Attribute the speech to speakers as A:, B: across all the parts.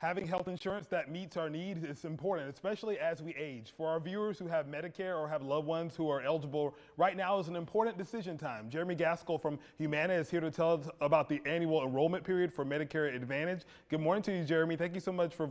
A: Having health insurance that meets our needs is important, especially as we age. For our viewers who have Medicare or have loved ones who are eligible, right now is an important decision time. Jeremy Gaskell from Humana is here to tell us about the annual enrollment period for Medicare Advantage. Good morning to you, Jeremy. Thank you so much for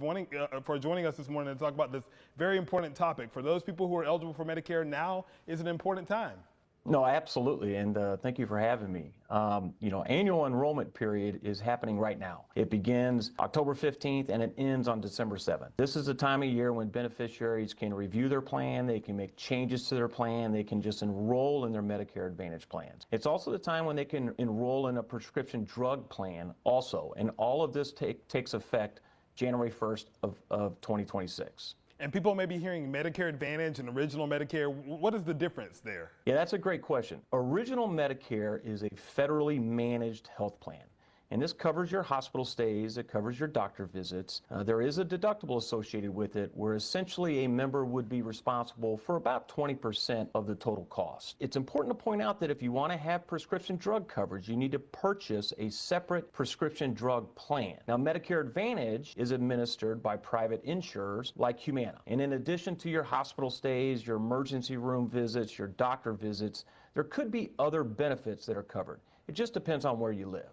A: joining us this morning to talk about this very important topic. For those people who are eligible for Medicare, now is an important time.
B: No, absolutely, and thank you for having me. Annual enrollment period is happening right now. It begins October 15th and it ends on December 7th. This is a time of year when beneficiaries can review their plan, they can make changes to their plan, they can just enroll in their Medicare Advantage plans. It's also the time when they can enroll in a prescription drug plan also, and all of this takes effect January 1st of 2026.
A: And people may be hearing Medicare Advantage and Original Medicare. What is the difference there?
B: Yeah, that's a great question. Original Medicare is a federally managed health plan. And this covers your hospital stays, it covers your doctor visits. There is a deductible associated with it where essentially a member would be responsible for about 20% of the total cost. It's important to point out that if you want to have prescription drug coverage, you need to purchase a separate prescription drug plan. Now, Medicare Advantage is administered by private insurers like Humana. And in addition to your hospital stays, your emergency room visits, your doctor visits, there could be other benefits that are covered. It just depends on where you live.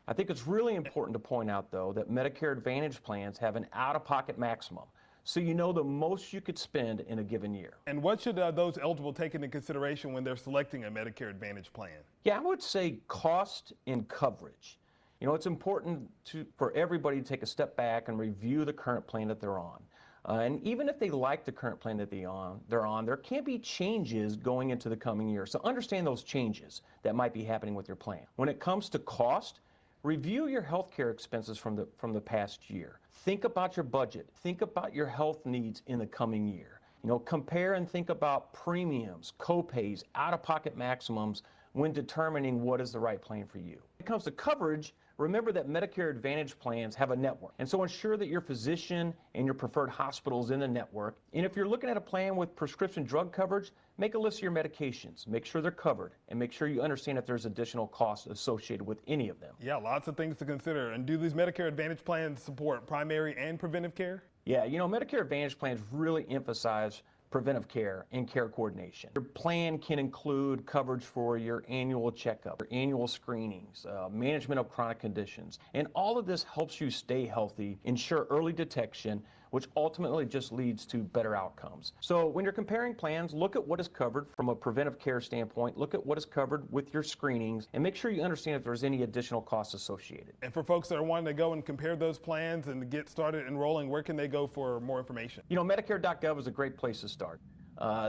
B: I think it's really important to point out, though, that Medicare Advantage plans have an out-of-pocket maximum, so you know the most you could spend in a given year.
A: And what should those eligible take into consideration when they're selecting a Medicare Advantage plan?
B: Yeah, I would say cost and coverage. It's important for everybody to take a step back and review the current plan that they're on. And even if they like the current plan that they're on, there can be changes going into the coming year. So understand those changes that might be happening with your plan. When it comes to cost, review your health care expenses from the past year. Think about your budget. Think about your health needs in the coming year. Compare and think about premiums, co-pays, out-of-pocket maximums when determining what is the right plan for you. When it comes to coverage, remember that Medicare Advantage plans have a network. And so ensure that your physician and your preferred hospital is in the network. And if you're looking at a plan with prescription drug coverage, make a list of your medications. Make sure they're covered. And make sure you understand if there's additional costs associated with any of them.
A: Yeah, lots of things to consider. And do these Medicare Advantage plans support primary and preventive care?
B: Yeah, Medicare Advantage plans really emphasize preventive care and care coordination. Your plan can include coverage for your annual checkup, your annual screenings, management of chronic conditions, and all of this helps you stay healthy, ensure early detection, which ultimately just leads to better outcomes. So when you're comparing plans, look at what is covered from a preventive care standpoint, look at what is covered with your screenings, and make sure you understand if there's any additional costs associated.
A: And for folks that are wanting to go and compare those plans and get started enrolling, where can they go for more information?
B: Medicare.gov is a great place to start.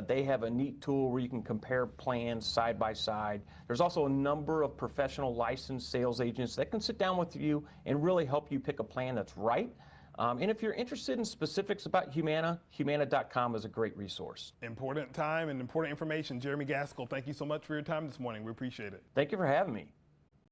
B: They have a neat tool where you can compare plans side by side. There's also a number of professional licensed sales agents that can sit down with you and really help you pick a plan that's right. And if you're interested in specifics about Humana, Humana.com is a great resource.
A: Important time and important information. Jeremy Gaskell, thank you so much for your time this morning. We appreciate it.
B: Thank you for having me.